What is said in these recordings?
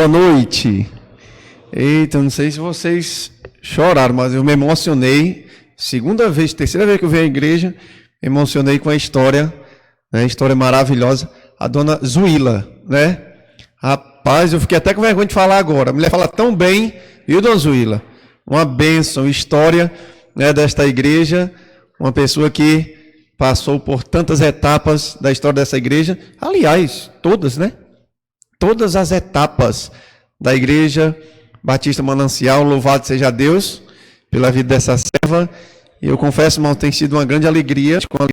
boa noite. Eita, não sei se vocês choraram, mas eu me emocionei. Terceira vez que eu venho à igreja, me emocionei com a história, né? História maravilhosa. A dona Zuíla, né? Rapaz, eu fiquei até com vergonha de falar agora. A mulher fala tão bem, viu, dona Zuíla? Uma bênção, história, né, desta igreja. Uma pessoa que passou por tantas etapas da história dessa igreja. Aliás, todas, né? Todas as etapas da Igreja Batista Manancial, louvado seja Deus pela vida dessa serva. E eu confesso, irmão, tem sido uma grande alegria estar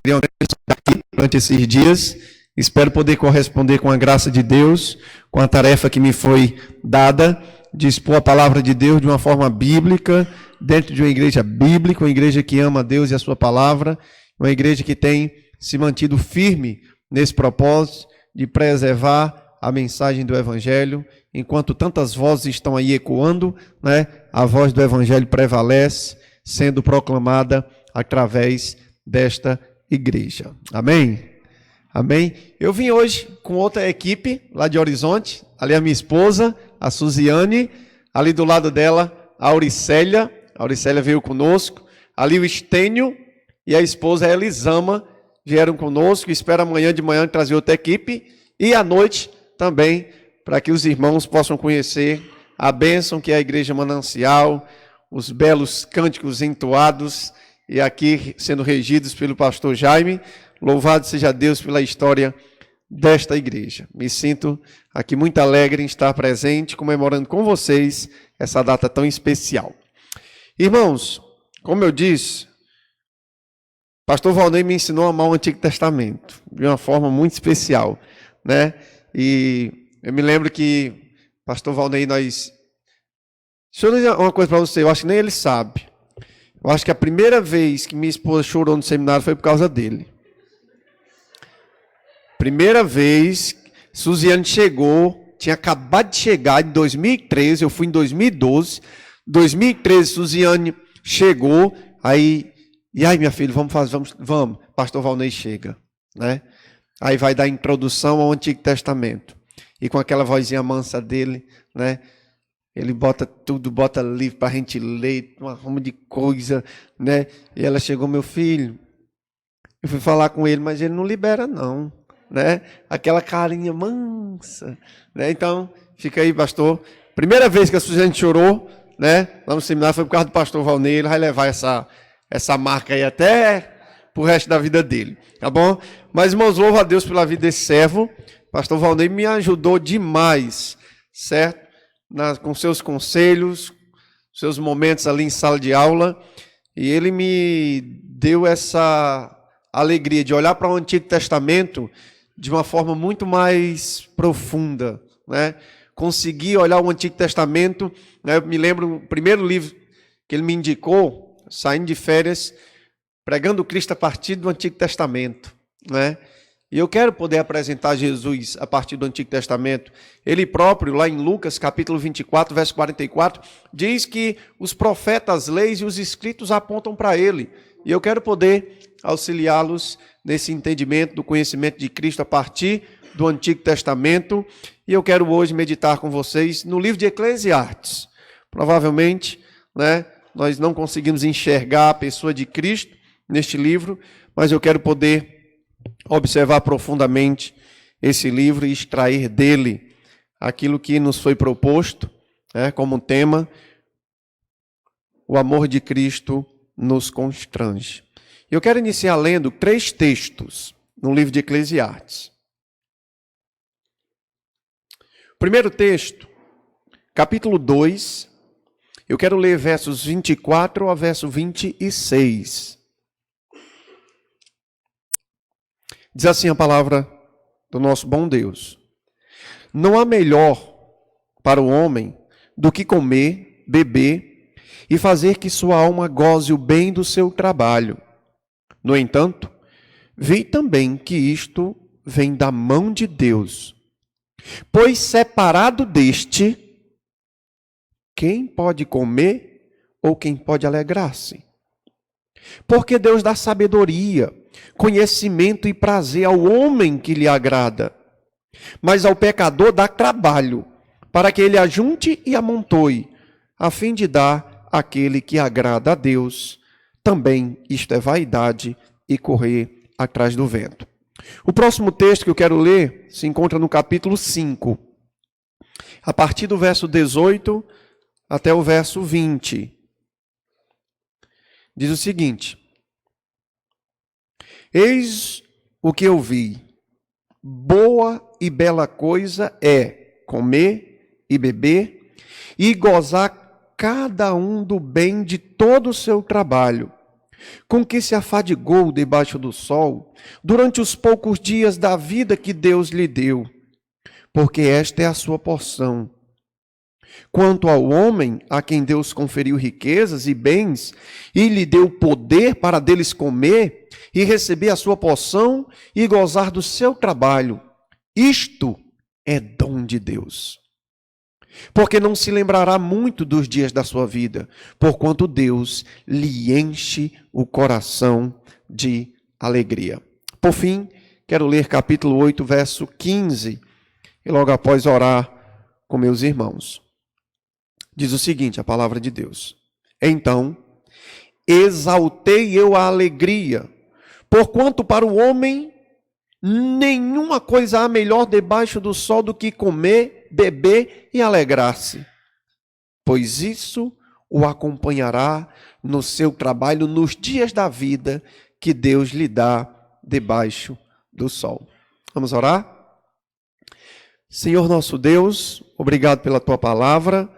aqui durante esses dias. Espero poder corresponder com a graça de Deus, com a tarefa que me foi dada, de expor a palavra de Deus de uma forma bíblica, dentro de uma igreja bíblica, uma igreja que ama Deus e a sua palavra, uma igreja que tem se mantido firme nesse propósito de preservar a mensagem do Evangelho. Enquanto tantas vozes estão aí ecoando, né, a voz do Evangelho prevalece, sendo proclamada através desta igreja. Amém? Amém? Eu vim hoje com outra equipe lá de Horizonte, ali a minha esposa, a Suziane, ali do lado dela, a Auricélia veio conosco, ali o Estênio e a esposa Elisama vieram conosco. Espero amanhã de manhã trazer outra equipe e à noite também, para que os irmãos possam conhecer a bênção que é a Igreja Manancial, os belos cânticos entoados e aqui sendo regidos pelo pastor Jaime. Louvado seja Deus pela história desta igreja. Me sinto aqui muito alegre em estar presente, comemorando com vocês essa data tão especial. Irmãos, como eu disse, pastor Valnei me ensinou a amar o Antigo Testamento de uma forma muito especial, né? E eu me lembro que pastor Valnei, deixa eu dizer uma coisa para você, eu acho que nem ele sabe. Eu acho que a primeira vez que minha esposa chorou no seminário foi por causa dele. Primeira vez, Suziane chegou, tinha acabado de chegar em 2013, eu fui em 2012. 2013, Suziane chegou, aí minha filha, vamos, pastor Valnei chega, né? Aí vai dar a introdução ao Antigo Testamento. E com aquela vozinha mansa dele, né? Ele bota livro para a gente ler, uma ruma de coisa, né? E ela chegou, meu filho. Eu fui falar com ele, mas ele não libera não, né? Aquela carinha mansa, né? Então, fica aí, pastor. Primeira vez que a Suzane chorou, né? Lá no seminário foi por causa do pastor Valnei. Ele vai levar essa marca aí até pro resto da vida dele, tá bom? Mas, irmãos, louvo a Deus pela vida desse servo. Pastor Valnei me ajudou demais, certo? Com seus conselhos, seus momentos ali em sala de aula. E ele me deu essa alegria de olhar para o Antigo Testamento de uma forma muito mais profunda, né? Consegui olhar o Antigo Testamento, né? Eu me lembro, o primeiro livro que ele me indicou, saindo de férias, Pregando Cristo a partir do Antigo Testamento, né? E eu quero poder apresentar Jesus a partir do Antigo Testamento. Ele próprio, lá em Lucas, capítulo 24, verso 44, diz que os profetas, leis e os escritos apontam para ele. E eu quero poder auxiliá-los nesse entendimento do conhecimento de Cristo a partir do Antigo Testamento. E eu quero hoje meditar com vocês no livro de Eclesiastes. Provavelmente, né, nós não conseguimos enxergar a pessoa de Cristo neste livro, mas eu quero poder observar profundamente esse livro e extrair dele aquilo que nos foi proposto, né, como tema: o amor de Cristo nos constrange. Eu quero iniciar lendo 3 textos no livro de Eclesiastes. Primeiro texto, capítulo 2, eu quero ler versos 24 a verso 26. Diz assim a palavra do nosso bom Deus: não há melhor para o homem do que comer, beber e fazer que sua alma goze o bem do seu trabalho. No entanto, vi também que isto vem da mão de Deus. Pois separado deste, quem pode comer ou quem pode alegrar-se? Porque Deus dá sabedoria, conhecimento e prazer ao homem que lhe agrada. Mas ao pecador dá trabalho para que ele ajunte e amontoe, a fim de dar àquele que agrada a Deus. Também isto é vaidade e correr atrás do vento. O próximo texto que eu quero ler se encontra no capítulo 5, a partir do verso 18 até o verso 20. Diz o seguinte: Eis o que eu vi, boa e bela coisa é comer e beber e gozar cada um do bem de todo o seu trabalho, com que se afadigou debaixo do sol, durante os poucos dias da vida que Deus lhe deu, porque esta é a sua porção. Quanto ao homem, a quem Deus conferiu riquezas e bens, e lhe deu poder para deles comer, e receber a sua porção, e gozar do seu trabalho, isto é dom de Deus. Porque não se lembrará muito dos dias da sua vida, porquanto Deus lhe enche o coração de alegria. Por fim, quero ler capítulo 8, verso 15, e logo após orar com meus irmãos. Diz o seguinte, a palavra de Deus: Então, exaltei eu a alegria, porquanto para o homem nenhuma coisa há melhor debaixo do sol do que comer, beber e alegrar-se, pois isso o acompanhará no seu trabalho nos dias da vida que Deus lhe dá debaixo do sol. Vamos orar? Senhor nosso Deus, obrigado pela tua palavra.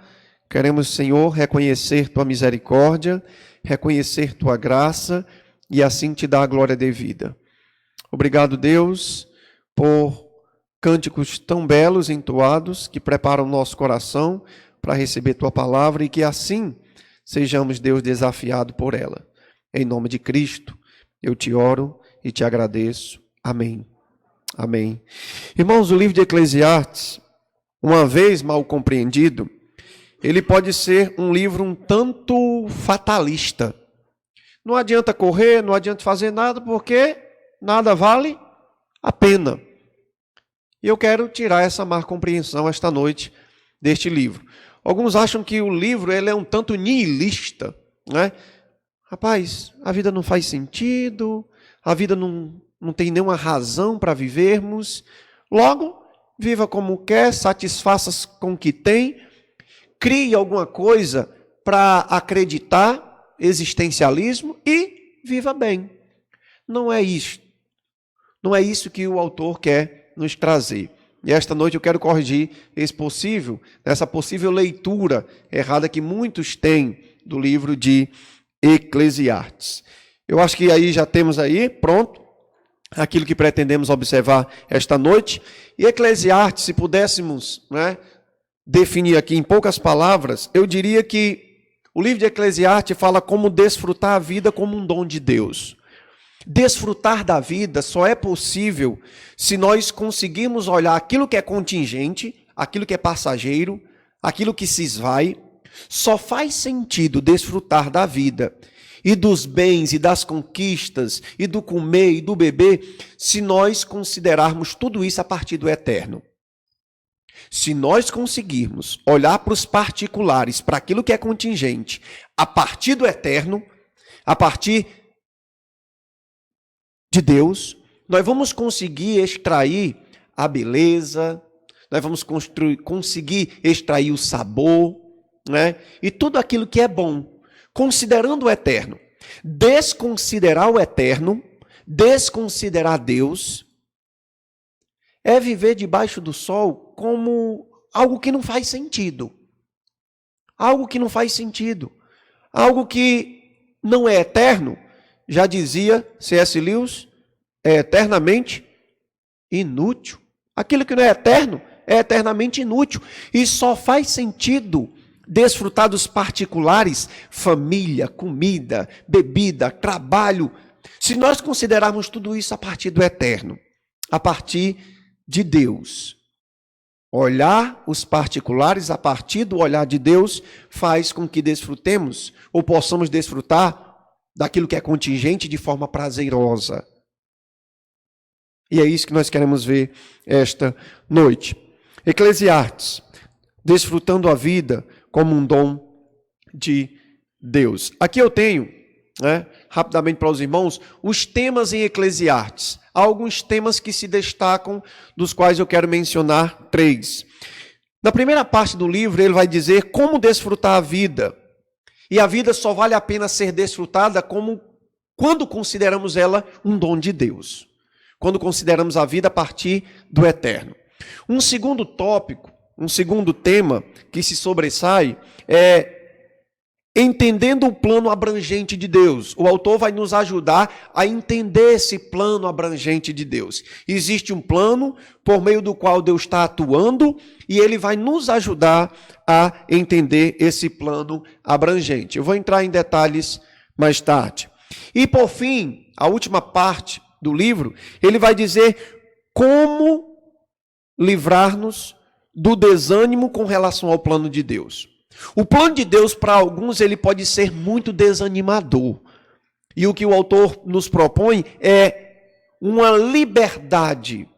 Queremos, Senhor, reconhecer tua misericórdia, reconhecer tua graça e assim te dar a glória devida. Obrigado, Deus, por cânticos tão belos, entoados, que preparam o nosso coração para receber tua palavra e que assim sejamos, Deus, desafiados por ela. Em nome de Cristo, eu te oro e te agradeço. Amém. Amém. Irmãos, o livro de Eclesiastes, uma vez mal compreendido, ele pode ser um livro um tanto fatalista. Não adianta correr, não adianta fazer nada, porque nada vale a pena. E eu quero tirar essa má compreensão esta noite deste livro. Alguns acham que o livro ele é um tanto nihilista, né? Rapaz, a vida não faz sentido, a vida não tem nenhuma razão para vivermos. Logo, viva como quer, satisfaça-se com o que tem, crie alguma coisa para acreditar, existencialismo, e viva bem. Não é isso. Não é isso que o autor quer nos trazer. E esta noite eu quero corrigir essa possível leitura errada que muitos têm do livro de Eclesiastes. Eu acho que aí já temos aí, pronto, aquilo que pretendemos observar esta noite. E Eclesiastes, se pudéssemos, né, definir aqui em poucas palavras, eu diria que o livro de Eclesiastes fala como desfrutar a vida como um dom de Deus. Desfrutar da vida só é possível se nós conseguirmos olhar aquilo que é contingente, aquilo que é passageiro, aquilo que se esvai. Só faz sentido desfrutar da vida e dos bens e das conquistas e do comer e do beber se nós considerarmos tudo isso a partir do eterno. Se nós conseguirmos olhar para os particulares, para aquilo que é contingente, a partir do eterno, a partir de Deus, nós vamos conseguir extrair a beleza, nós vamos conseguir extrair o sabor, né? E tudo aquilo que é bom, considerando o eterno. Desconsiderar o eterno, desconsiderar Deus, é viver debaixo do sol como algo que não faz sentido. Algo que não faz sentido. Algo que não é eterno. Já dizia C.S. Lewis, é eternamente inútil. Aquilo que não é eterno é eternamente inútil. E só faz sentido desfrutar dos particulares, família, comida, bebida, trabalho, se nós considerarmos tudo isso a partir do eterno, a partir de Deus. Olhar os particulares a partir do olhar de Deus faz com que desfrutemos ou possamos desfrutar daquilo que é contingente de forma prazerosa. E é isso que nós queremos ver esta noite. Eclesiastes, desfrutando a vida como um dom de Deus. Aqui eu tenho, rapidamente para os irmãos, os temas em Eclesiastes. Há alguns temas que se destacam, dos quais eu quero mencionar 3. Na primeira parte do livro, ele vai dizer como desfrutar a vida. E a vida só vale a pena ser desfrutada quando consideramos ela um dom de Deus. Quando consideramos a vida a partir do eterno. Um segundo tópico, um segundo tema que se sobressai é entendendo o plano abrangente de Deus. O autor vai nos ajudar a entender esse plano abrangente de Deus. Existe um plano por meio do qual Deus está atuando e ele vai nos ajudar a entender esse plano abrangente. Eu vou entrar em detalhes mais tarde. E por fim, a última parte do livro, ele vai dizer como livrar-nos do desânimo com relação ao plano de Deus. O plano de Deus, para alguns, ele pode ser muito desanimador. E o que o autor nos propõe é uma liberdade,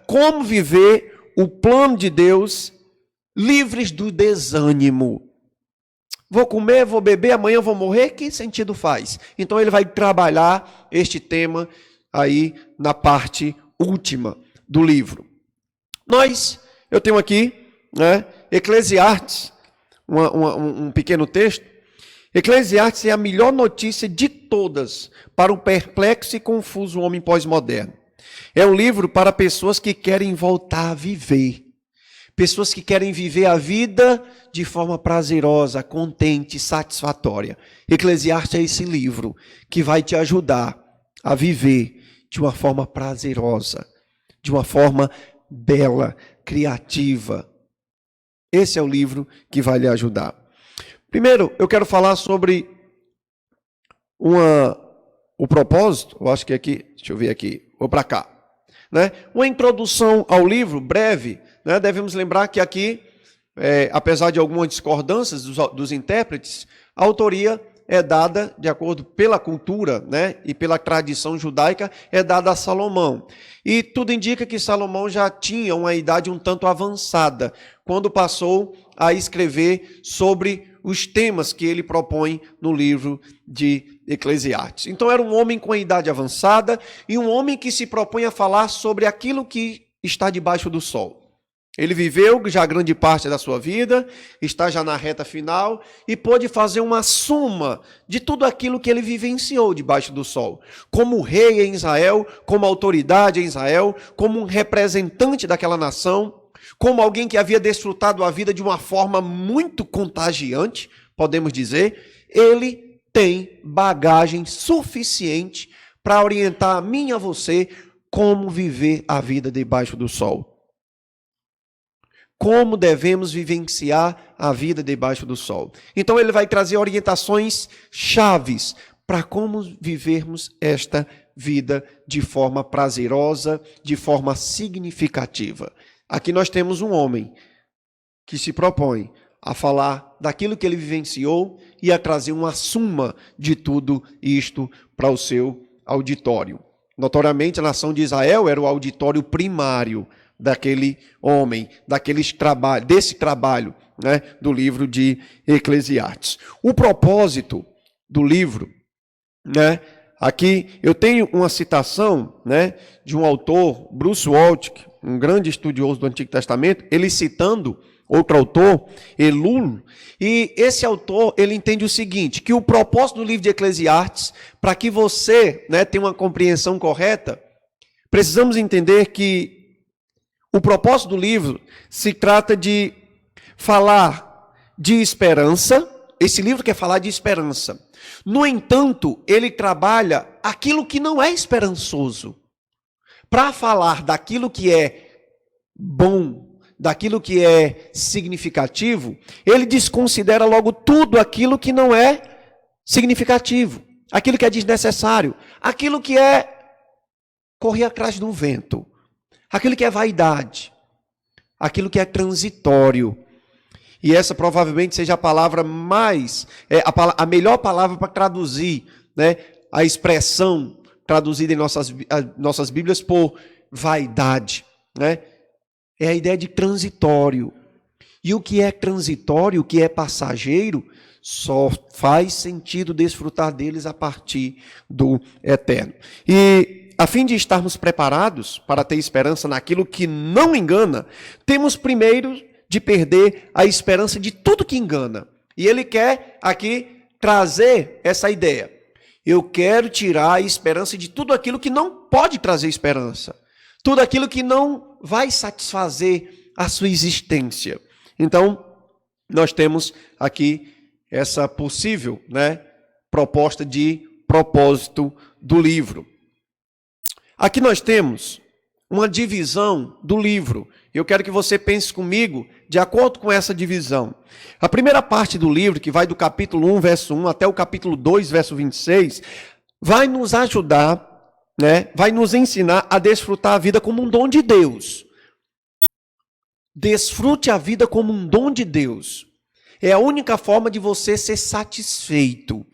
Como viver o plano de Deus livres do desânimo. Vou comer, vou beber, amanhã vou morrer, que sentido faz? Então ele vai trabalhar este tema aí na parte última do livro. Eu tenho aqui, Eclesiastes, um pequeno texto. Eclesiastes é a melhor notícia de todas para o perplexo e confuso homem pós-moderno. É um livro para pessoas que querem voltar a viver. Pessoas que querem viver a vida de forma prazerosa, contente, satisfatória. Eclesiastes é esse livro que vai te ajudar a viver de uma forma prazerosa, de uma forma bela, criativa. Esse é o livro que vai lhe ajudar. Primeiro, eu quero falar sobre o propósito. Eu acho que aqui, deixa eu ver aqui, vou para cá. Uma introdução ao livro, breve. Devemos lembrar que aqui, apesar de algumas discordâncias dos intérpretes, a autoria é dada, de acordo pela cultura, e pela tradição judaica, é dada a Salomão. E tudo indica que Salomão já tinha uma idade um tanto avançada, quando passou a escrever sobre os temas que ele propõe no livro de Eclesiastes. Então era um homem com a idade avançada e um homem que se propõe a falar sobre aquilo que está debaixo do sol. Ele viveu já grande parte da sua vida, está já na reta final e pôde fazer uma suma de tudo aquilo que ele vivenciou debaixo do sol. Como rei em Israel, como autoridade em Israel, como um representante daquela nação, como alguém que havia desfrutado a vida de uma forma muito contagiante, podemos dizer, ele tem bagagem suficiente para orientar a mim e a você como viver a vida debaixo do sol. Como devemos vivenciar a vida debaixo do sol. Então ele vai trazer orientações chaves para como vivermos esta vida de forma prazerosa, de forma significativa. Aqui nós temos um homem que se propõe a falar daquilo que ele vivenciou e a trazer uma suma de tudo isto para o seu auditório. Notoriamente, a nação de Israel era o auditório primário daquele homem, desse trabalho, do livro de Eclesiastes. O propósito do livro, aqui eu tenho uma citação, de um autor, Bruce Waltke, um grande estudioso do Antigo Testamento, ele citando outro autor, Elul, e esse autor, ele entende o seguinte, que o propósito do livro de Eclesiastes, para que você tenha uma compreensão correta, precisamos entender que o propósito do livro se trata de falar de esperança. Esse livro quer falar de esperança. No entanto, ele trabalha aquilo que não é esperançoso. Para falar daquilo que é bom, daquilo que é significativo, ele desconsidera logo tudo aquilo que não é significativo, aquilo que é desnecessário, aquilo que é correr atrás do vento. Aquilo que é vaidade, aquilo que é transitório. E essa provavelmente seja a palavra a melhor palavra para traduzir, a expressão traduzida em nossas Bíblias por vaidade, É a ideia de transitório. E o que é transitório, o que é passageiro, só faz sentido desfrutar deles a partir do eterno. E a fim de estarmos preparados para ter esperança naquilo que não engana, temos primeiro de perder a esperança de tudo que engana. E ele quer aqui trazer essa ideia. Eu quero tirar a esperança de tudo aquilo que não pode trazer esperança. Tudo aquilo que não vai satisfazer a sua existência. Então, nós temos aqui essa possível, proposta de propósito do livro. Aqui nós temos uma divisão do livro. Eu quero que você pense comigo de acordo com essa divisão. A primeira parte do livro, que vai do capítulo 1, verso 1 até o capítulo 2, verso 26, vai nos ajudar, vai nos ensinar a desfrutar a vida como um dom de Deus. Desfrute a vida como um dom de Deus. É a única forma de você ser satisfeito,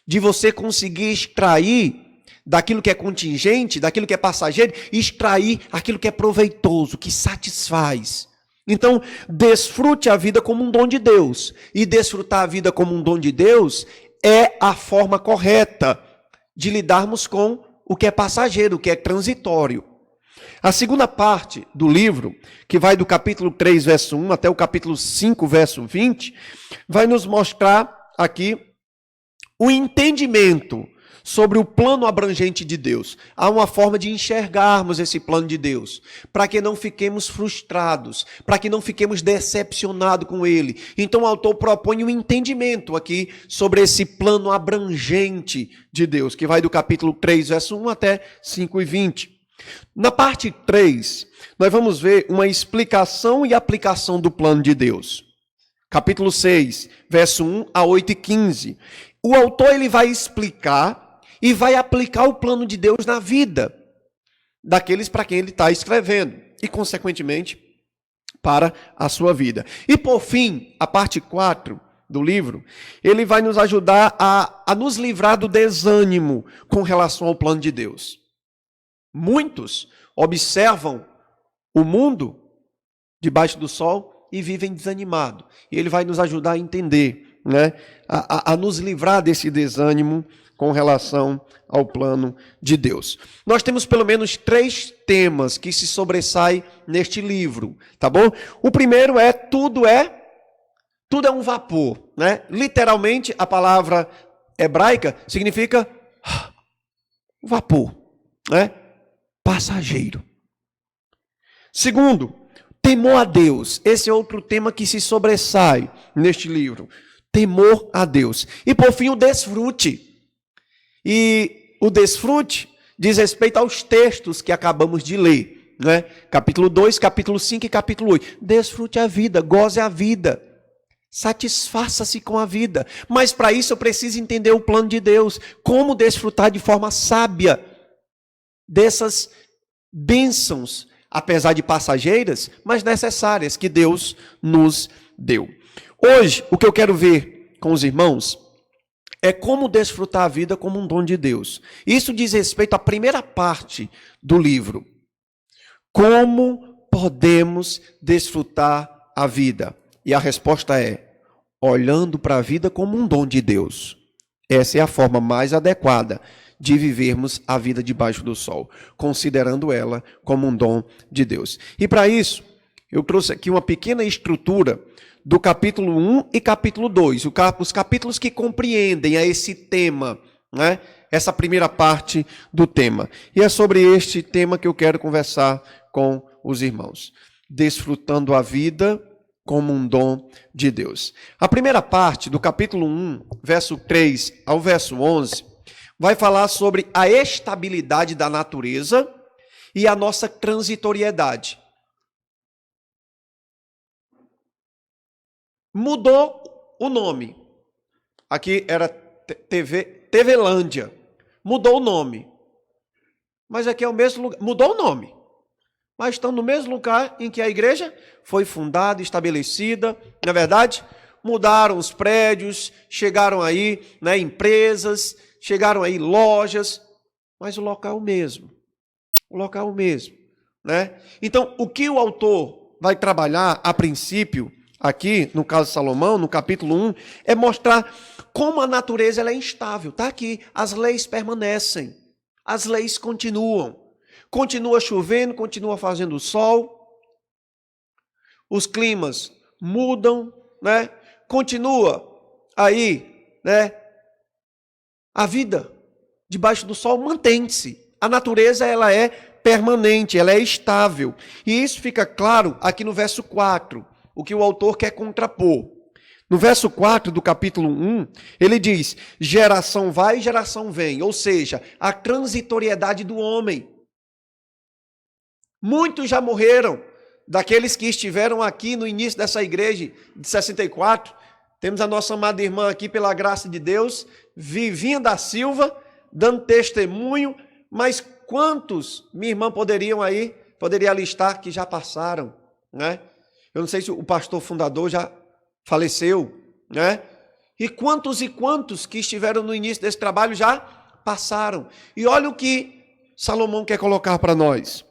de você conseguir extrair daquilo que é contingente, daquilo que é passageiro, extrair aquilo que é proveitoso, que satisfaz. Então, desfrute a vida como um dom de Deus. E desfrutar a vida como um dom de Deus é a forma correta de lidarmos com o que é passageiro, o que é transitório. A segunda parte do livro, que vai do capítulo 3, verso 1 até o capítulo 5, verso 20, vai nos mostrar aqui o entendimento sobre o plano abrangente de Deus. Há uma forma de enxergarmos esse plano de Deus, para que não fiquemos frustrados, para que não fiquemos decepcionados com ele. Então o autor propõe um entendimento aqui sobre esse plano abrangente de Deus, que vai do capítulo 3, verso 1 até 5 e 20. Na parte 3, nós vamos ver uma explicação e aplicação do plano de Deus. Capítulo 6, verso 1 a 8 e 15. O autor ele vai explicar e vai aplicar o plano de Deus na vida daqueles para quem ele está escrevendo e, consequentemente, para a sua vida. E, por fim, a parte 4 do livro, ele vai nos ajudar a nos livrar do desânimo com relação ao plano de Deus. Muitos observam o mundo debaixo do sol e vivem desanimados. E ele vai nos ajudar a entender, a nos livrar desse desânimo com relação ao plano de Deus. Nós temos pelo menos 3 temas que se sobressaem neste livro, tá bom? O primeiro é tudo é um vapor, Literalmente, a palavra hebraica significa vapor, passageiro. Segundo, temor a Deus. Esse é outro tema que se sobressai neste livro. Temor a Deus. E por fim, o desfrute. E o desfrute diz respeito aos textos que acabamos de ler, Capítulo 2, capítulo 5 e capítulo 8. Desfrute a vida, goze a vida, satisfaça-se com a vida. Mas para isso eu preciso entender o plano de Deus, como desfrutar de forma sábia dessas bênçãos, apesar de passageiras, mas necessárias, que Deus nos deu. Hoje, o que eu quero ver com os irmãos é como desfrutar a vida como um dom de Deus. Isso diz respeito à primeira parte do livro. Como podemos desfrutar a vida? E a resposta é: olhando para a vida como um dom de Deus. Essa é a forma mais adequada de vivermos a vida debaixo do sol, considerando ela como um dom de Deus. E para isso, eu trouxe aqui uma pequena estrutura do capítulo 1 e capítulo 2, os capítulos que compreendem a esse tema, essa primeira parte do tema. E é sobre este tema que eu quero conversar com os irmãos. Desfrutando a vida como um dom de Deus. A primeira parte do capítulo 1, verso 3 ao verso 11, vai falar sobre a estabilidade da natureza e a nossa transitoriedade. Mudou o nome. Aqui era TVlândia. Mudou o nome. Mas aqui é o mesmo lugar. Mudou o nome. Mas estão no mesmo lugar em que a igreja foi fundada, estabelecida. Na verdade, mudaram os prédios, chegaram aí empresas, chegaram aí lojas, mas o local mesmo. O local mesmo. Então, o que o autor vai trabalhar, a princípio, aqui, no caso de Salomão, no capítulo 1, é mostrar como a natureza ela é instável. Está aqui, as leis permanecem, as leis continuam. Continua chovendo, continua fazendo sol, os climas mudam, né? Continua aí, né? A vida debaixo do sol mantém-se. A natureza ela é permanente, ela é estável. E isso fica claro aqui no verso 4, o que o autor quer contrapor. No verso 4 do capítulo 1, ele diz: geração vai, geração vem, ou seja, a transitoriedade do homem. Muitos já morreram, daqueles que estiveram aqui no início dessa igreja de 64. Temos a nossa amada irmã aqui, pela graça de Deus, Vivinha da Silva, dando testemunho, mas quantos, minha irmã, poderia listar que já passaram, né? Eu não sei se o pastor fundador já faleceu, né? E quantos que estiveram no início desse trabalho já passaram. E olha o que Salomão quer colocar para nós.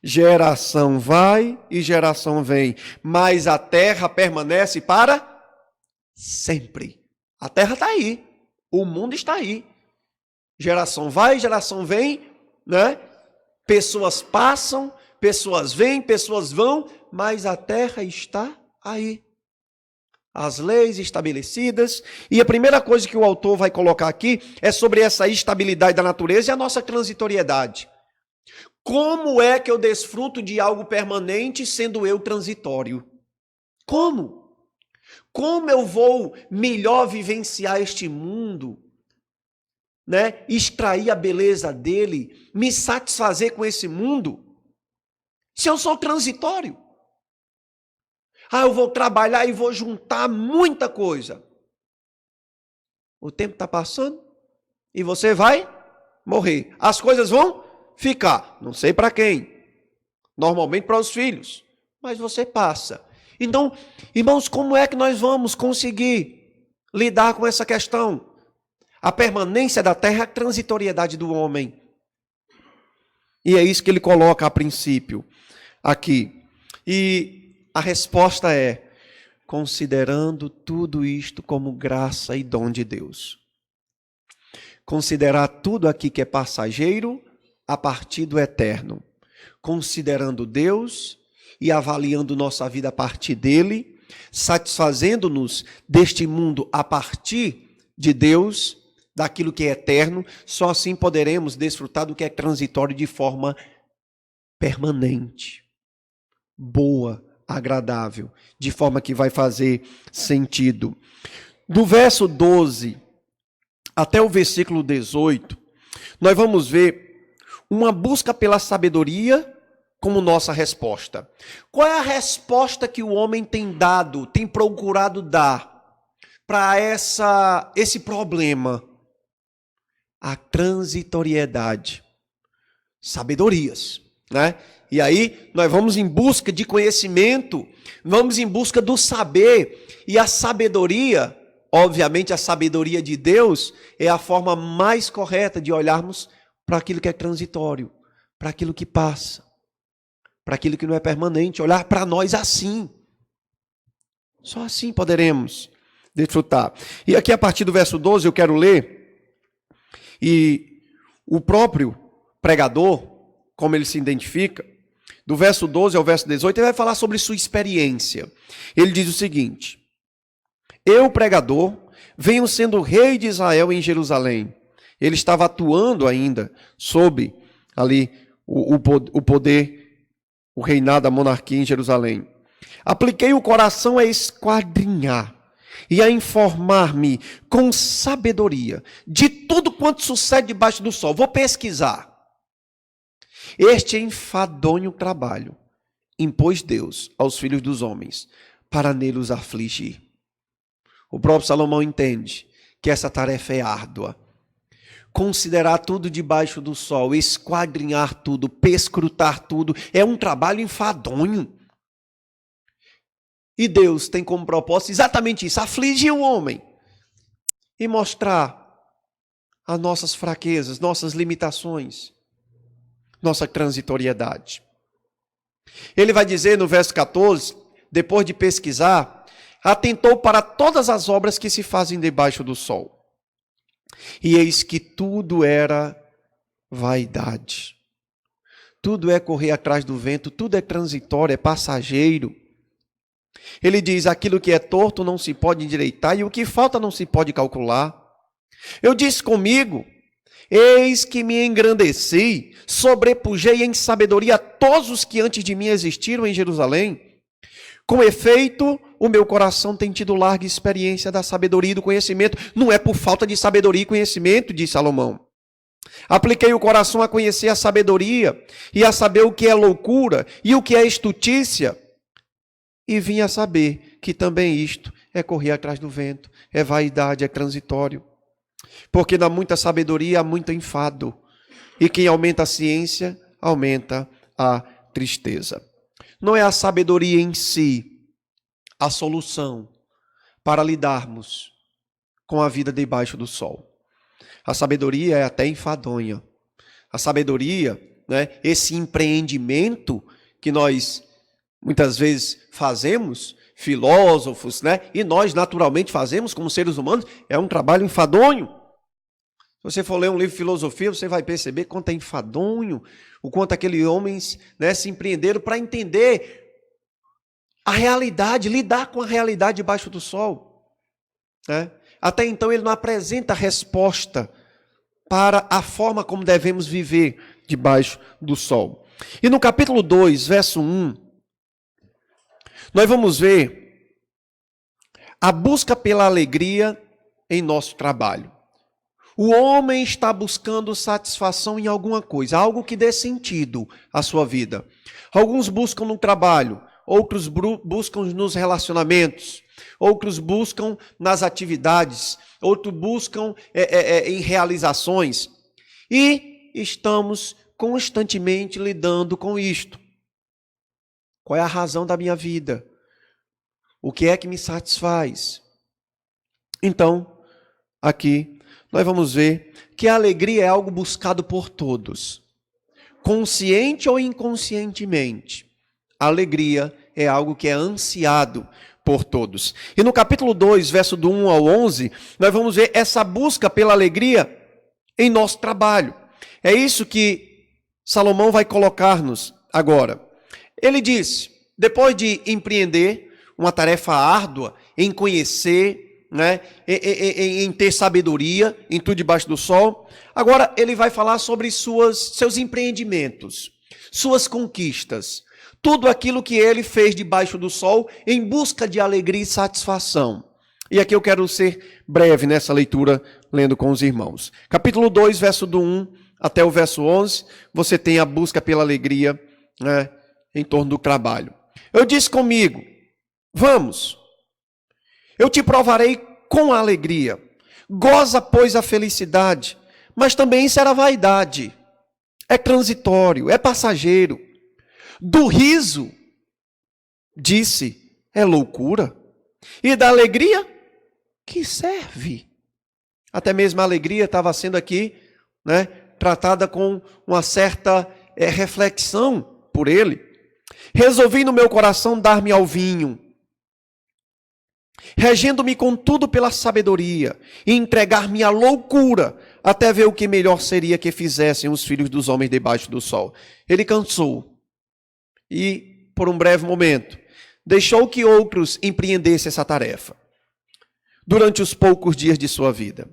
Geração vai e geração vem, mas a terra permanece para sempre. A terra está aí, o mundo está aí. Geração vai, geração vem, né? Pessoas passam, pessoas vêm, pessoas vão, mas a terra está aí. As leis estabelecidas. E a primeira coisa que o autor vai colocar aqui é sobre essa estabilidade da natureza e a nossa transitoriedade. Como é que eu desfruto de algo permanente sendo eu transitório? Como? Como eu vou melhor vivenciar este mundo, né? Extrair a beleza dele, me satisfazer com esse mundo, se eu sou transitório? Eu vou trabalhar e vou juntar muita coisa. O tempo está passando e você vai morrer. As coisas vão ficar, não sei para quem, normalmente para os filhos, mas você passa. Então, irmãos, como é que nós vamos conseguir lidar com essa questão? A permanência da terra, a transitoriedade do homem. E é isso que ele coloca a princípio aqui. E a resposta é: considerando tudo isto como graça e dom de Deus. Considerar tudo aqui que é passageiro a partir do eterno. Considerando Deus e avaliando nossa vida a partir dele, satisfazendo-nos deste mundo a partir de Deus, daquilo que é eterno, só assim poderemos desfrutar do que é transitório de forma permanente, boa, agradável, de forma que vai fazer sentido. Do verso 12 até o versículo 18, nós vamos ver uma busca pela sabedoria como nossa resposta. Qual é a resposta que o homem tem dado, tem procurado dar para esse problema? A transitoriedade. Sabedorias, né? E aí nós vamos em busca de conhecimento, vamos em busca do saber, e a sabedoria, obviamente a sabedoria de Deus, é a forma mais correta de olharmos para aquilo que é transitório, para aquilo que passa, para aquilo que não é permanente, olhar para nós assim. Só assim poderemos desfrutar. E aqui a partir do verso 12 eu quero ler, e o próprio pregador, como ele se identifica, do verso 12 ao verso 18, ele vai falar sobre sua experiência. Ele diz o seguinte: eu, pregador, venho sendo rei de Israel em Jerusalém. Ele estava atuando ainda sob ali o poder, o reinado da monarquia em Jerusalém. Apliquei o coração a esquadrinhar e a informar-me com sabedoria de tudo quanto sucede debaixo do sol. Vou pesquisar. Este enfadonho trabalho impôs Deus aos filhos dos homens para nele os afligir. O próprio Salomão entende que essa tarefa é árdua. Considerar tudo debaixo do sol, esquadrinhar tudo, perscrutar tudo, é um trabalho enfadonho. E Deus tem como propósito exatamente isso: afligir o homem e mostrar as nossas fraquezas, nossas limitações, nossa transitoriedade. Ele vai dizer no verso 14: depois de pesquisar, atentou para todas as obras que se fazem debaixo do sol. E eis que tudo era vaidade. Tudo é correr atrás do vento, tudo é transitório, é passageiro. Ele diz, aquilo que é torto não se pode endireitar e o que falta não se pode calcular. Eu disse comigo, eis que me engrandeci, sobrepujei em sabedoria todos os que antes de mim existiram em Jerusalém. Com efeito, o meu coração tem tido larga experiência da sabedoria e do conhecimento. Não é por falta de sabedoria e conhecimento, diz Salomão. Apliquei o coração a conhecer a sabedoria e a saber o que é loucura e o que é estutícia. E vim a saber que também isto é correr atrás do vento, é vaidade, é transitório. Porque na muita sabedoria há muito enfado. E quem aumenta a ciência, aumenta a tristeza. Não é a sabedoria em si a solução para lidarmos com a vida debaixo do sol. A sabedoria é até enfadonha. A sabedoria, né, esse empreendimento que nós muitas vezes fazemos, filósofos, né, e nós naturalmente fazemos como seres humanos, é um trabalho enfadonho. Se você for ler um livro de filosofia, você vai perceber quanto é enfadonho, o quanto aqueles homens, né, se empreenderam para entender a realidade, lidar com a realidade debaixo do sol. Né? Até então ele não apresenta resposta para a forma como devemos viver debaixo do sol. E no capítulo 2, verso 1, nós vamos ver a busca pela alegria em nosso trabalho. O homem está buscando satisfação em alguma coisa, algo que dê sentido à sua vida. Alguns buscam no trabalho, outros buscam nos relacionamentos, outros buscam nas atividades, outros buscam em realizações. E estamos constantemente lidando com isto. Qual é a razão da minha vida? O que é que me satisfaz? Então, aqui nós vamos ver que a alegria é algo buscado por todos. Consciente ou inconscientemente, a alegria é algo que é ansiado por todos. E no capítulo 2, verso do 1 ao 11, nós vamos ver essa busca pela alegria em nosso trabalho. É isso que Salomão vai colocar-nos agora. Ele diz, depois de empreender uma tarefa árdua em conhecer, né, em ter sabedoria em tudo debaixo do sol, agora ele vai falar sobre seus empreendimentos, suas conquistas, tudo aquilo que ele fez debaixo do sol em busca de alegria e satisfação. E aqui eu quero ser breve nessa leitura, lendo com os irmãos. Capítulo 2, verso do 1 até o verso 11, você tem a busca pela alegria, né, em torno do trabalho. Eu disse comigo, vamos, eu te provarei com alegria. Goza, pois, a felicidade, mas também será vaidade. É transitório, é passageiro. Do riso, disse, é loucura. E da alegria, que serve? Até mesmo a alegria estava sendo aqui, né, tratada com uma certa reflexão por ele. Resolvi no meu coração dar-me ao vinho, regendo-me contudo pela sabedoria, e entregar-me à loucura, até ver o que melhor seria que fizessem os filhos dos homens debaixo do sol. Ele cansou, e por um breve momento, deixou que outros empreendessem essa tarefa. Durante os poucos dias de sua vida,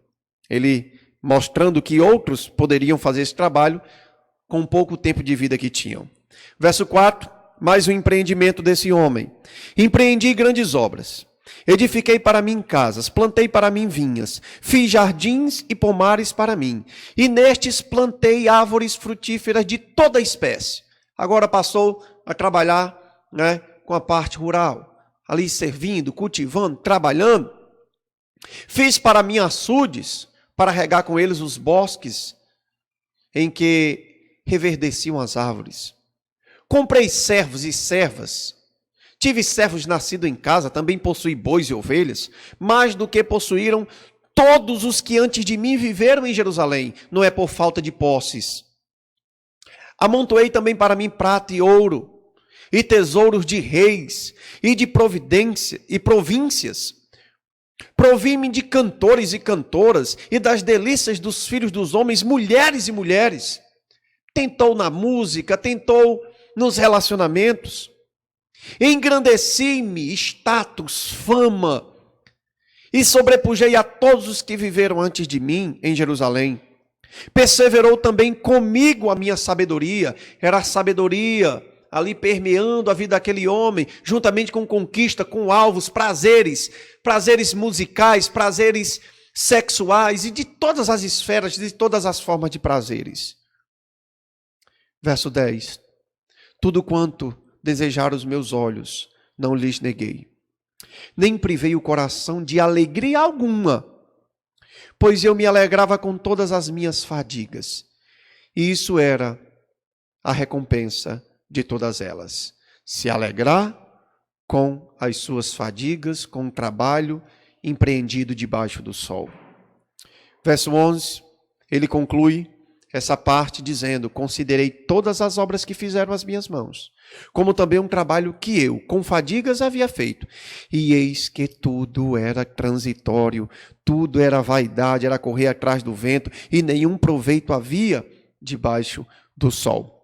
ele mostrando que outros poderiam fazer esse trabalho com pouco tempo de vida que tinham. Verso 4, mais um empreendimento desse homem. Empreendi grandes obras. Edifiquei para mim casas, plantei para mim vinhas, fiz jardins e pomares para mim, e nestes plantei árvores frutíferas de toda espécie. Agora passou a trabalhar, né, com a parte rural, ali servindo, cultivando, trabalhando. Fiz para mim açudes, para regar com eles os bosques em que reverdeciam as árvores. Comprei servos e servas. Tive servos nascidos em casa, também possuí bois e ovelhas, mais do que possuíram todos os que antes de mim viveram em Jerusalém, não é por falta de posses. Amontoei também para mim prata e ouro, e tesouros de reis e de províncias. Provi-me de cantores e cantoras e das delícias dos filhos dos homens, mulheres e mulheres. Tentou na música, tentou nos relacionamentos. Engrandeci-me, status, fama, e sobrepujei a todos os que viveram antes de mim em Jerusalém. Perseverou também comigo a minha sabedoria, era a sabedoria ali permeando a vida daquele homem, juntamente com conquista, com alvos, prazeres musicais, prazeres sexuais e de todas as esferas, de todas as formas de prazeres. Verso 10. Tudo quanto desejaram os meus olhos, não lhes neguei, nem privei o coração de alegria alguma, pois eu me alegrava com todas as minhas fadigas, e isso era a recompensa de todas elas, se alegrar com as suas fadigas, com o trabalho empreendido debaixo do sol. Verso 11, ele conclui essa parte dizendo: considerei todas as obras que fizeram as minhas mãos, como também um trabalho que eu, com fadigas, havia feito. E eis que tudo era transitório, tudo era vaidade, era correr atrás do vento, e nenhum proveito havia debaixo do sol.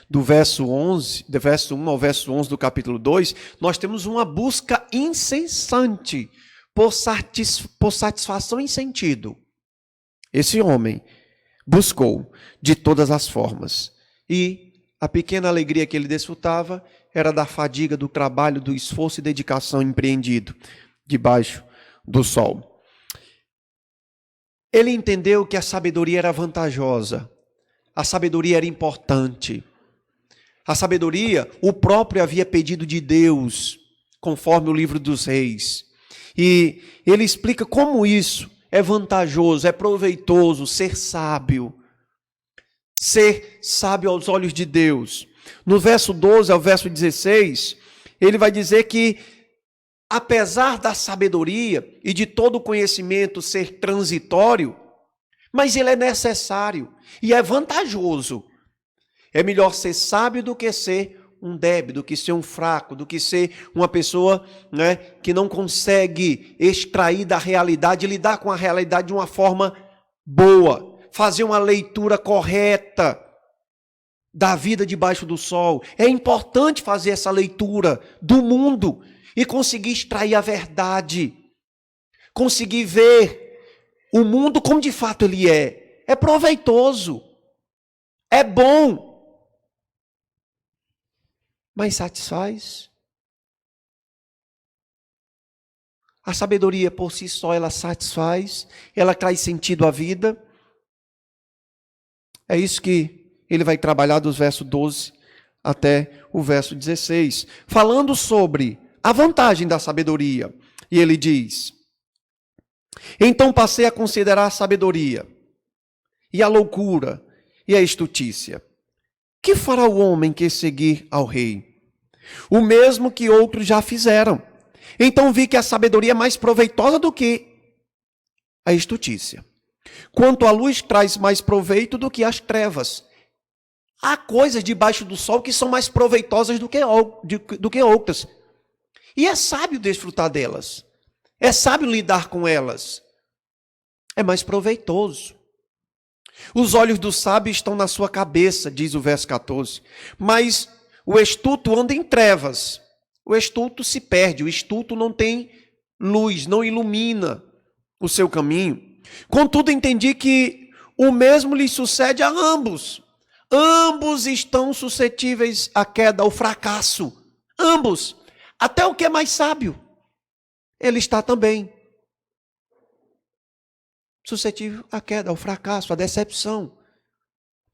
Do verso 1 ao verso 11 do capítulo 2, nós temos uma busca incessante por satisfação em sentido. Esse homem buscou de todas as formas, e a pequena alegria que ele desfrutava era da fadiga, do trabalho, do esforço e dedicação empreendido debaixo do sol. Ele entendeu que a sabedoria era vantajosa, a sabedoria era importante. A sabedoria, o próprio havia pedido de Deus, conforme o livro dos reis. E ele explica como isso é vantajoso, é proveitoso, ser sábio aos olhos de Deus. No verso 12 ao verso 16, ele vai dizer que, apesar da sabedoria e de todo o conhecimento ser transitório, mas ele é necessário e é vantajoso. É melhor ser sábio do que ser um débil, do que ser um fraco, do que ser uma pessoa, né, que não consegue extrair da realidade, lidar com a realidade de uma forma boa, fazer uma leitura correta da vida debaixo do sol. É importante fazer essa leitura do mundo e conseguir extrair a verdade, conseguir ver o mundo como de fato ele é. É proveitoso, é bom, mas satisfaz. A sabedoria por si só, ela satisfaz, ela traz sentido à vida. É isso que ele vai trabalhar dos versos 12 até o verso 16, falando sobre a vantagem da sabedoria. E ele diz: então passei a considerar a sabedoria, e a loucura, e a estutícia. Que fará o homem que seguir ao rei? O mesmo que outros já fizeram. Então vi que a sabedoria é mais proveitosa do que a estutícia. Quanto a luz traz mais proveito do que as trevas. Há coisas debaixo do sol que são mais proveitosas do que outras. E é sábio desfrutar delas. É sábio lidar com elas. É mais proveitoso. Os olhos do sábio estão na sua cabeça, diz o verso 14. Mas o estulto anda em trevas. O estulto se perde. O estulto não tem luz, não ilumina o seu caminho. Contudo, entendi que o mesmo lhe sucede a ambos. Ambos estão suscetíveis à queda, ao fracasso. Ambos. Até o que é mais sábio, ele está também suscetível à queda, ao fracasso, à decepção.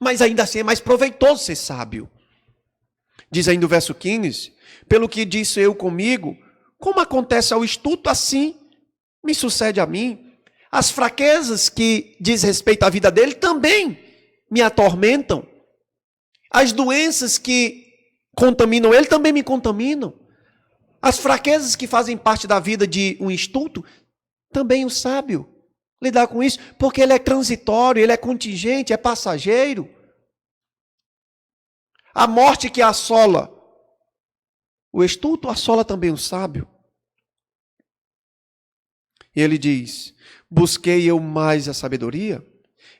Mas ainda assim é mais proveitoso ser sábio. Diz ainda o verso 15, pelo que disse eu comigo, como acontece ao estulto, assim me sucede a mim. As fraquezas que diz respeito à vida dele também me atormentam. As doenças que contaminam ele também me contaminam. As fraquezas que fazem parte da vida de um estulto, também o sábio lidar com isso, porque ele é transitório, ele é contingente, é passageiro. A morte que assola o estulto assola também o sábio. E ele diz: busquei eu mais a sabedoria?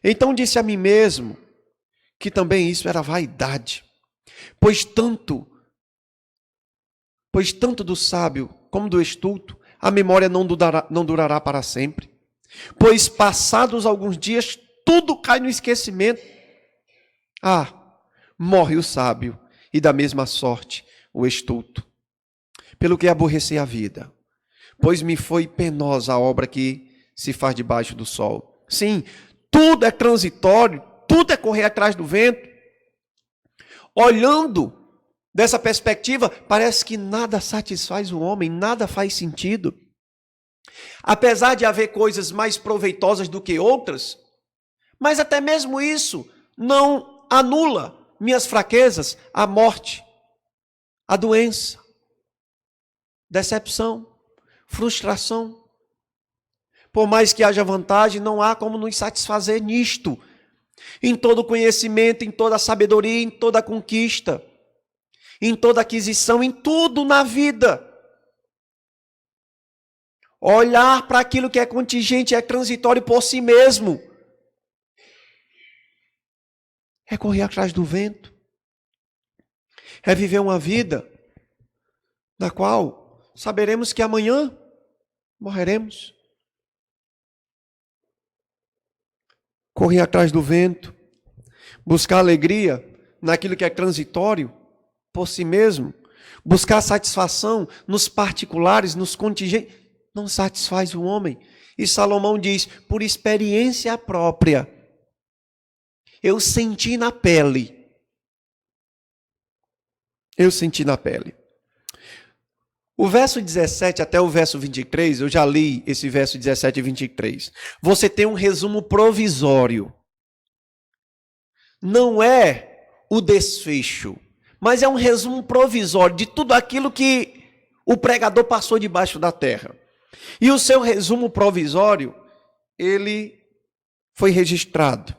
Então disse a mim mesmo que também isso era vaidade. Pois tanto do sábio como do estulto, a memória não durará para sempre. Pois passados alguns dias, tudo cai no esquecimento. Morre o sábio, e da mesma sorte o estulto. Pelo que aborreci a vida, pois me foi penosa a obra que se faz debaixo do sol. Sim, tudo é transitório, tudo é correr atrás do vento. Olhando dessa perspectiva, parece que nada satisfaz o homem, nada faz sentido. Apesar de haver coisas mais proveitosas do que outras, mas até mesmo isso não anula minhas fraquezas, a morte, a doença, decepção, frustração. Por mais que haja vantagem, não há como nos satisfazer nisto. Em todo conhecimento, em toda sabedoria, em toda conquista, em toda aquisição, em tudo na vida. Olhar para aquilo que é contingente, é transitório por si mesmo. É correr atrás do vento. É viver uma vida na qual saberemos que amanhã morreremos. Correr atrás do vento. Buscar alegria naquilo que é transitório por si mesmo. Buscar satisfação nos particulares, nos contingentes. Não satisfaz o homem. E Salomão diz, por experiência própria, eu senti na pele. Eu senti na pele. O verso 17 até o verso 23, eu já li esse verso 17 e 23. Você tem um resumo provisório. Não é o desfecho, mas é um resumo provisório de tudo aquilo que o pregador passou debaixo da terra. E o seu resumo provisório, ele foi registrado.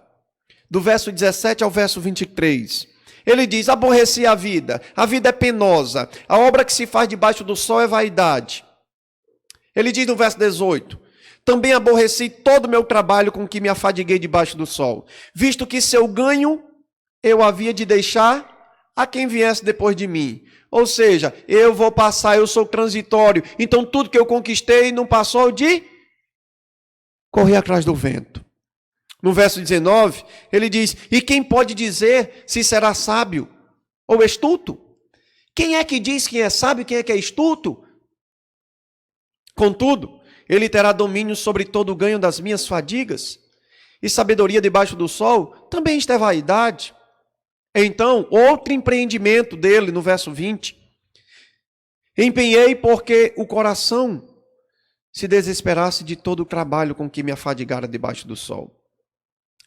Do verso 17 ao verso 23. Ele diz, aborreci a vida é penosa, a obra que se faz debaixo do sol é vaidade. Ele diz no verso 18, também aborreci todo o meu trabalho com que me afadiguei debaixo do sol, visto que seu ganho eu havia de deixar a quem viesse depois de mim. Ou seja, eu vou passar, eu sou transitório, então tudo que eu conquistei não passou de correr atrás do vento. No verso 19, ele diz, e quem pode dizer se será sábio ou estulto? Quem é que diz quem é sábio e quem é que é estulto? Contudo, ele terá domínio sobre todo o ganho das minhas fadigas, e sabedoria debaixo do sol, também isto é vaidade. Então, outro empreendimento dele, no verso 20, empenhei porque o coração se desesperasse de todo o trabalho com que me afadigara debaixo do sol.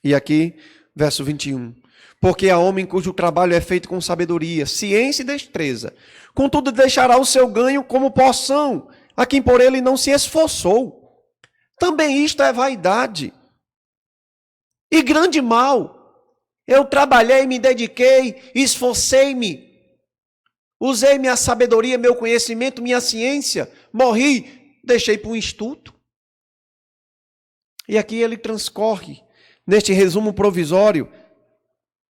E aqui, verso 21. Porque há homem cujo trabalho é feito com sabedoria, ciência e destreza. Contudo, deixará o seu ganho como porção, a quem por ele não se esforçou. Também isto é vaidade. E grande mal. Eu trabalhei, me dediquei, esforcei-me. Usei minha sabedoria, meu conhecimento, minha ciência. Morri, deixei para um estulto. E aqui ele transcorre neste resumo provisório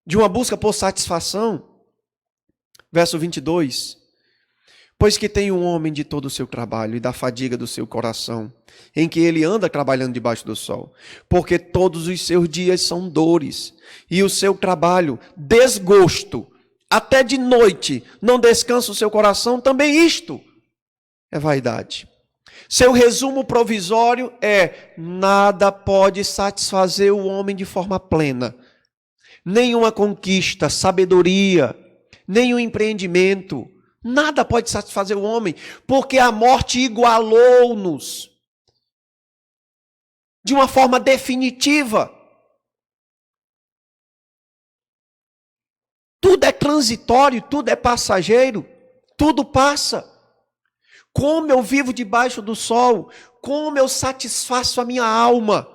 de uma busca por satisfação. Verso 22. Pois que tem um homem de todo o seu trabalho e da fadiga do seu coração, em que ele anda trabalhando debaixo do sol, porque todos os seus dias são dores, e o seu trabalho, desgosto, até de noite não descansa o seu coração, também isto é vaidade. Seu resumo provisório é, nada pode satisfazer o homem de forma plena. Nenhuma conquista, sabedoria, nenhum empreendimento, nada pode satisfazer o homem, porque a morte igualou-nos de uma forma definitiva. Tudo é transitório, tudo é passageiro, tudo passa. Como eu vivo debaixo do sol, como eu satisfaço a minha alma,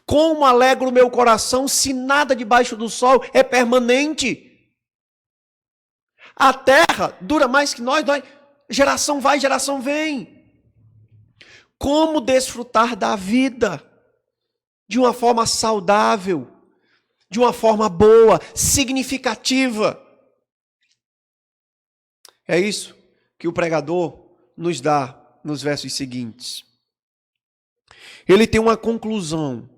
como alegro o meu coração, se nada debaixo do sol é permanente. A terra dura mais que nós Geração vai, geração vem. Como desfrutar da vida de uma forma saudável, de uma forma boa, significativa. É isso que o pregador nos dá nos versos seguintes. Ele tem uma conclusão.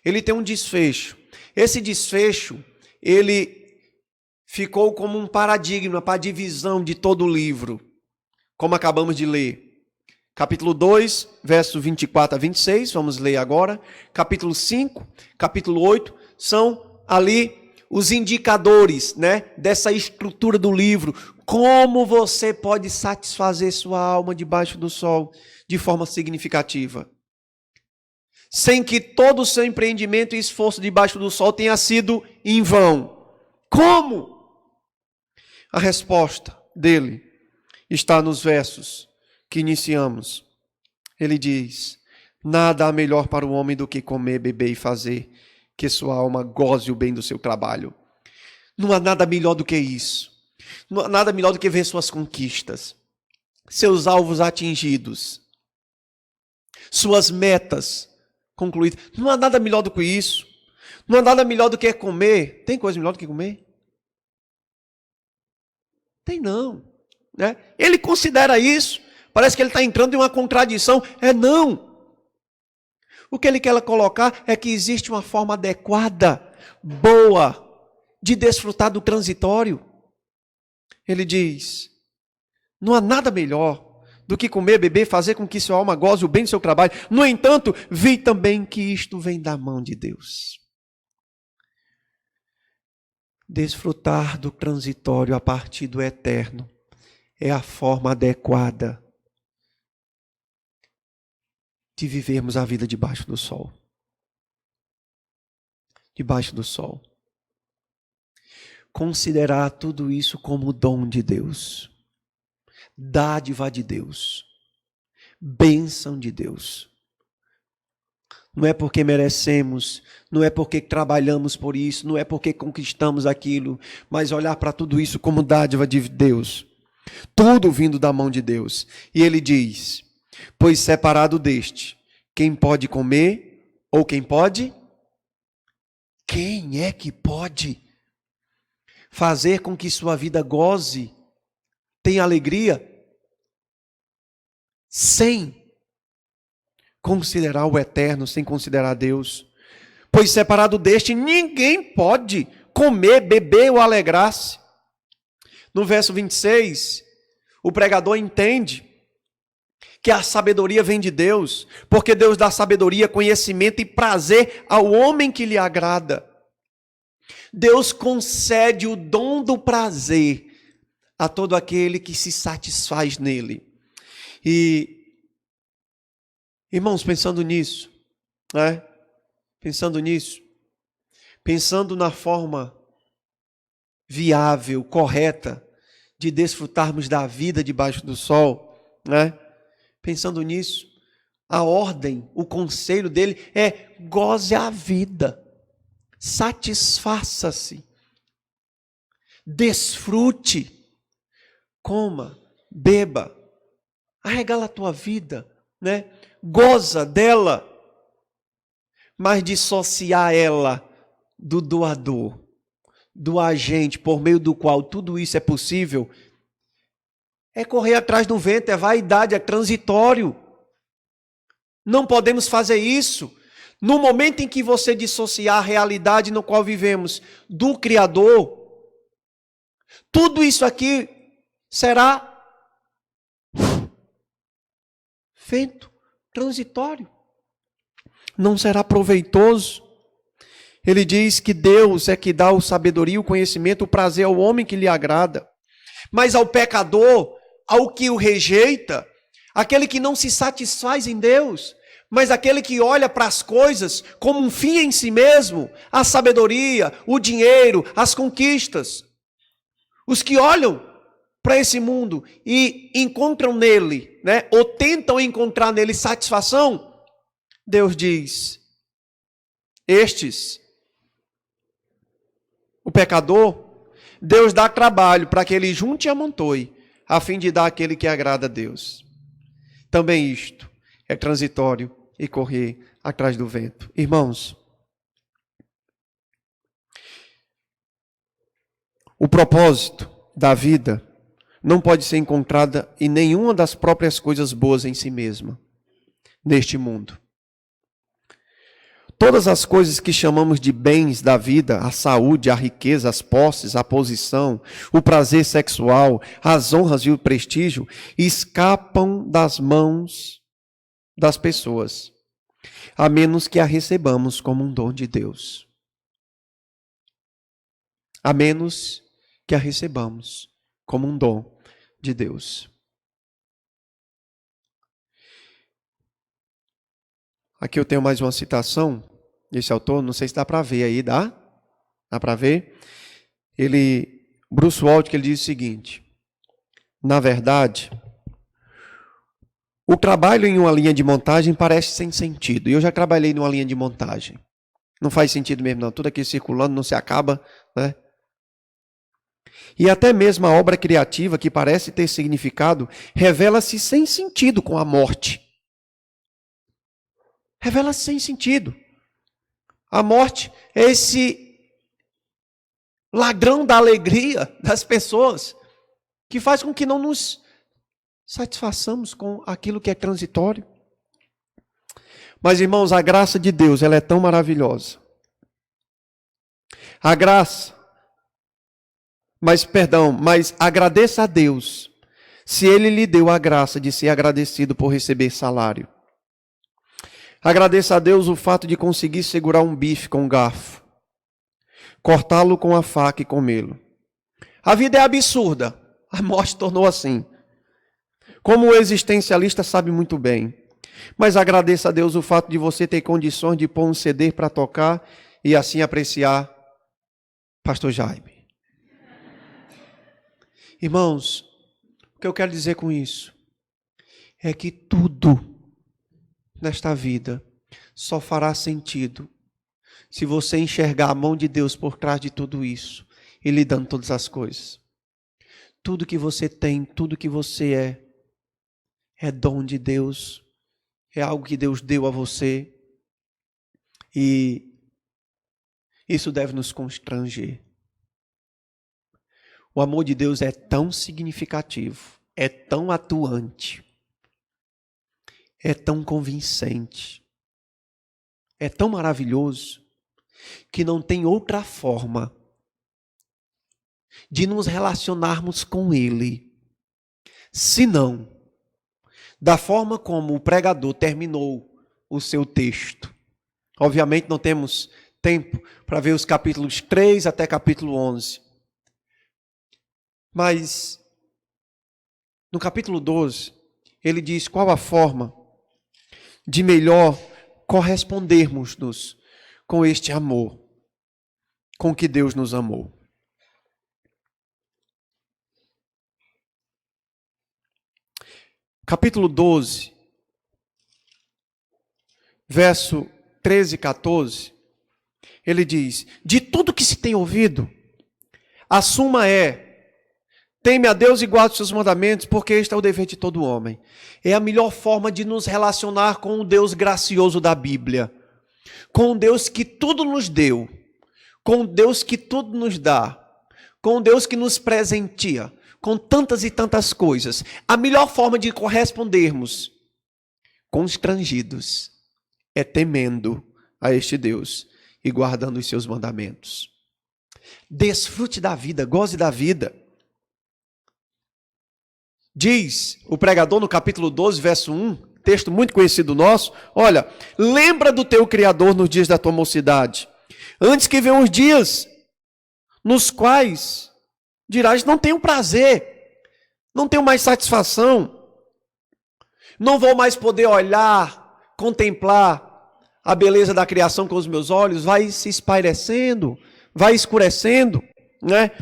Ele tem um desfecho. Esse desfecho, ele ficou como um paradigma para a divisão de todo o livro, como acabamos de ler. Capítulo 2, verso 24 a 26, vamos ler agora. Capítulo 5, capítulo 8, são ali os indicadores, dessa estrutura do livro. Como você pode satisfazer sua alma debaixo do sol de forma significativa, sem que todo o seu empreendimento e esforço debaixo do sol tenha sido em vão. Como? A resposta dele está nos versos que iniciamos. Ele diz: nada há melhor para o homem do que comer, beber e fazer que sua alma goze o bem do seu trabalho. Não há nada melhor do que isso. Não há nada melhor do que ver suas conquistas, seus alvos atingidos, suas metas concluídas. Não há nada melhor do que isso. Não há nada melhor do que comer. Tem coisa melhor do que comer? Tem não. Ele considera isso. Parece que ele está entrando em uma contradição. Não. O que ele quer colocar é que existe uma forma adequada, boa, de desfrutar do transitório. Ele diz: não há nada melhor do que comer, beber, fazer com que sua alma goze o bem do seu trabalho. No entanto, vi também que isto vem da mão de Deus. Desfrutar do transitório a partir do eterno é a forma adequada de vivermos a vida debaixo do sol. Debaixo do sol. Considerar tudo isso como dom de Deus, dádiva de Deus, bênção de Deus. Não é porque merecemos, não é porque trabalhamos por isso, não é porque conquistamos aquilo, mas olhar para tudo isso como dádiva de Deus. Tudo vindo da mão de Deus. E ele diz: pois separado deste, quem pode comer ou quem pode? Quem é que pode fazer com que sua vida goze, tenha alegria, sem considerar o eterno, sem considerar Deus? Pois separado deste, ninguém pode comer, beber ou alegrar-se. No verso 26, o pregador entende que a sabedoria vem de Deus, porque Deus dá sabedoria, conhecimento e prazer ao homem que lhe agrada. Deus concede o dom do prazer a todo aquele que se satisfaz nele. E, irmãos, pensando nisso, pensando na forma viável, correta, de desfrutarmos da vida debaixo do sol, pensando nisso, a ordem, o conselho dele é: goze a vida, satisfaça-se, desfrute, coma, beba, arregala a tua vida, goza dela, mas dissociar ela do doador, do agente por meio do qual tudo isso é possível, é correr atrás do vento, é vaidade, é transitório. Não podemos fazer isso. No momento em que você dissociar a realidade no qual vivemos do Criador, tudo isso aqui será vento, transitório. Não será proveitoso. Ele diz que Deus é que dá o sabedoria, o conhecimento, o prazer ao homem que lhe agrada. Mas ao pecador, ao que o rejeita, aquele que não se satisfaz em Deus, mas aquele que olha para as coisas como um fim em si mesmo, a sabedoria, o dinheiro, as conquistas. Os que olham para esse mundo e encontram nele, ou tentam encontrar nele satisfação, Deus diz: estes, o pecador, Deus dá trabalho para que ele junte e amontoe a fim de dar aquele que agrada a Deus. Também isto é transitório e correr atrás do vento. Irmãos, o propósito da vida não pode ser encontrada em nenhuma das próprias coisas boas em si mesma, neste mundo. Todas as coisas que chamamos de bens da vida, a saúde, a riqueza, as posses, a posição, o prazer sexual, as honras e o prestígio, escapam das mãos das pessoas, a menos que a recebamos como um dom de Deus. A menos que a recebamos como um dom de Deus. Aqui eu tenho mais uma citação desse autor, não sei se dá para ver aí, dá? Dá para ver? Bruce Waltke, ele diz o seguinte: na verdade, o trabalho em uma linha de montagem parece sem sentido. E eu já trabalhei numa linha de montagem. Não faz sentido mesmo não, tudo aqui circulando, não se acaba, né? E até mesmo a obra criativa, que parece ter significado, revela-se sem sentido com a morte. Revela-se sem sentido. A morte é esse ladrão da alegria das pessoas, que faz com que não nos satisfaçamos com aquilo que é transitório. Mas, irmãos, a graça de Deus, ela é tão maravilhosa. A graça, mas agradeça a Deus, se Ele lhe deu a graça de ser agradecido por receber salário. Agradeça a Deus o fato de conseguir segurar um bife com um garfo, cortá-lo com a faca e comê-lo. A vida é absurda, a morte tornou assim. Como o existencialista sabe muito bem. Mas agradeça a Deus o fato de você ter condições de pôr um CD para tocar e assim apreciar Pastor Jaime. Irmãos, o que eu quero dizer com isso é que tudo nesta vida só fará sentido se você enxergar a mão de Deus por trás de tudo isso e lhe dando todas as coisas. Tudo que você tem, tudo que você é dom de Deus, é algo que Deus deu a você e isso deve nos constranger. O amor de Deus é tão significativo, é tão atuante, é tão convincente, é tão maravilhoso, que não tem outra forma de nos relacionarmos com Ele, senão da forma como o pregador terminou o seu texto. Obviamente não temos tempo para ver os capítulos 3 até capítulo 11. Mas no capítulo 12, ele diz qual a forma de melhor correspondermos-nos com este amor, com que Deus nos amou. Capítulo 12, verso 13 e 14, ele diz: de tudo que se tem ouvido, a suma teme a Deus e guarde os seus mandamentos, porque este é o dever de todo homem. É a melhor forma de nos relacionar com o Deus gracioso da Bíblia, com o Deus que tudo nos deu, com o Deus que tudo nos dá, com o Deus que nos presenteia, com tantas e tantas coisas. A melhor forma de correspondermos constrangidos é temendo a este Deus e guardando os seus mandamentos. Desfrute da vida, goze da vida. Diz o pregador no capítulo 12, verso 1, texto muito conhecido nosso: olha, lembra do teu Criador nos dias da tua mocidade, antes que venham os dias nos quais dirás: não tenho prazer, não tenho mais satisfação, não vou mais poder olhar, contemplar a beleza da criação com os meus olhos. Vai se espairecendo, vai escurecendo, né?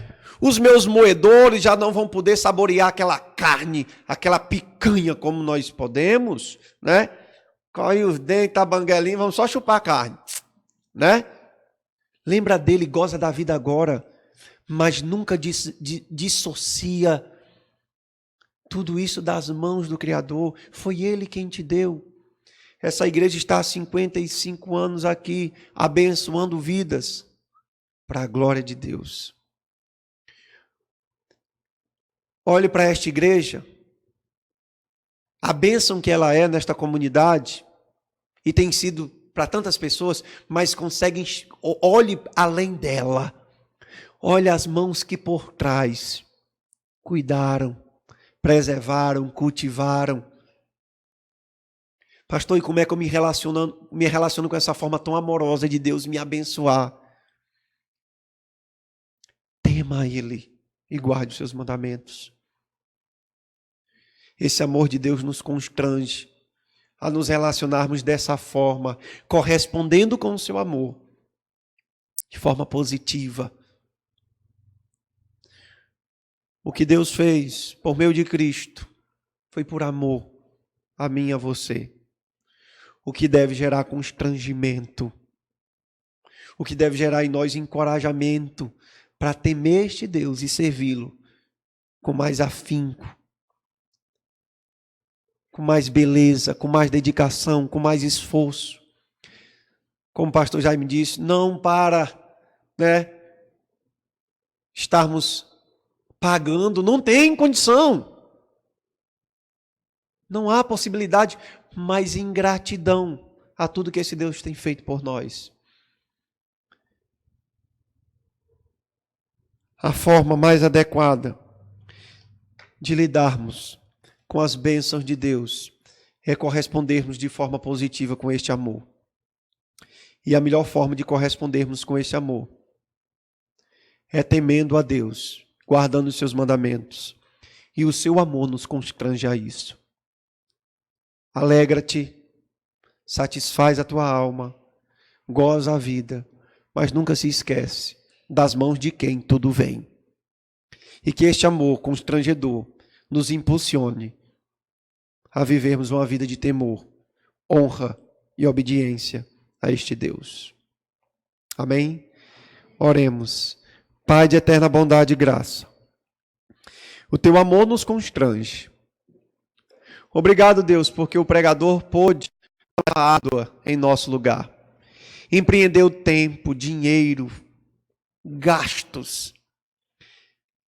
Os meus moedores já não vão poder saborear aquela carne, aquela picanha como nós podemos, né? Corre os dentes, a banguelinha, vamos só chupar a carne, né? Lembra dele, goza da vida agora, mas nunca dissocia Tudo isso das mãos do Criador, foi Ele quem te deu. Essa igreja está há 55 anos aqui, abençoando vidas para a glória de Deus. Olhe para esta igreja, a bênção que ela é nesta comunidade, e tem sido para tantas pessoas, mas conseguem, olhe além dela, olhe as mãos que por trás cuidaram, preservaram, cultivaram. Pastor, e como é que eu me relaciono com essa forma tão amorosa de Deus me abençoar? Tema Ele e guarde os seus mandamentos. Esse amor de Deus nos constrange a nos relacionarmos dessa forma, correspondendo com o seu amor, de forma positiva. O que Deus fez por meio de Cristo foi por amor a mim e a você. O que deve gerar constrangimento, o que deve gerar em nós encorajamento para temer este Deus e servi-lo com mais afinco, com mais beleza, com mais dedicação, com mais esforço. Como o pastor Jaime disse, não para estarmos pagando, não tem condição. Não há possibilidade, mas em gratidão a tudo que esse Deus tem feito por nós. A forma mais adequada de lidarmos com as bênçãos de Deus é correspondermos de forma positiva com este amor. E a melhor forma de correspondermos com esse amor é temendo a Deus, guardando os seus mandamentos. E o seu amor nos constrange a isso. Alegra-te, satisfaz a tua alma, goza a vida, mas nunca se esquece das mãos de quem tudo vem. E que este amor constrangedor nos impulsione a vivermos uma vida de temor, honra e obediência a este Deus. Amém? Oremos. Pai de eterna bondade e graça, o teu amor nos constrange. Obrigado, Deus, porque o pregador pôde árdua em nosso lugar. Empreendeu tempo, dinheiro, gastos,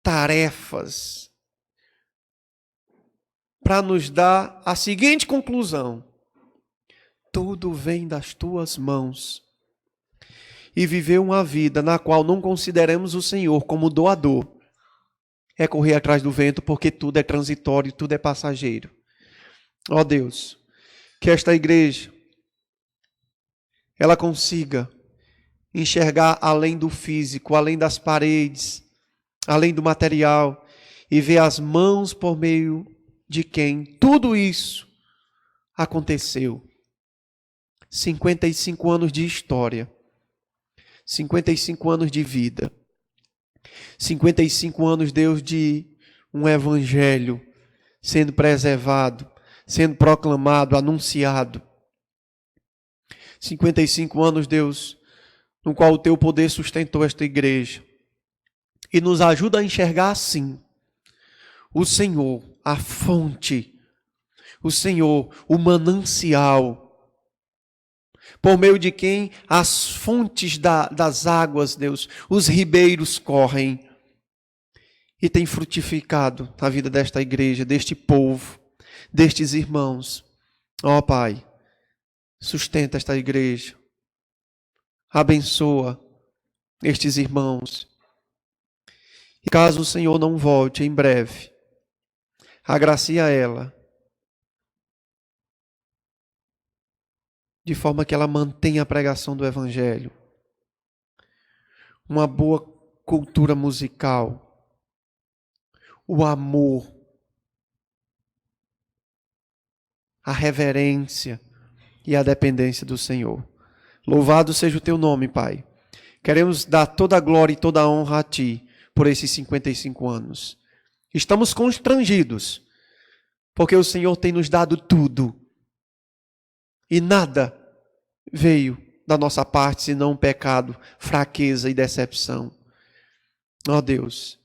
tarefas, para nos dar a seguinte conclusão: tudo vem das tuas mãos. E viver uma vida na qual não consideramos o Senhor como doador é correr atrás do vento, porque tudo é transitório, tudo é passageiro. Ó Deus, que esta igreja ela consiga enxergar além do físico, além das paredes, além do material, e ver as mãos por meio de quem tudo isso aconteceu. 55 anos de história, 55 anos de vida, 55 anos, Deus, de um evangelho sendo preservado, sendo proclamado, anunciado. 55 anos, Deus, no qual o teu poder sustentou esta igreja. E nos ajuda a enxergar assim o Senhor, a fonte, o Senhor, o manancial, por meio de quem as fontes das águas, Deus, os ribeiros correm, e tem frutificado a vida desta igreja, deste povo, destes irmãos. Ó Pai, sustenta esta igreja, abençoa estes irmãos. E caso o Senhor não volte em breve, agracia ela, de forma que ela mantenha a pregação do Evangelho, uma boa cultura musical, o amor, a reverência e a dependência do Senhor. Louvado seja o teu nome, Pai. Queremos dar toda a glória e toda a honra a Ti por esses 55 anos. Estamos constrangidos, porque o Senhor tem nos dado tudo. E nada veio da nossa parte senão pecado, fraqueza e decepção. Ó Deus,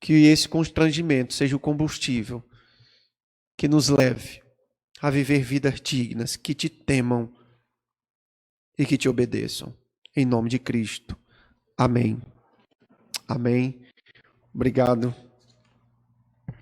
que esse constrangimento seja o combustível que nos leve a viver vidas dignas, que te temam e que te obedeçam. Em nome de Cristo. Amém. Amém. Obrigado.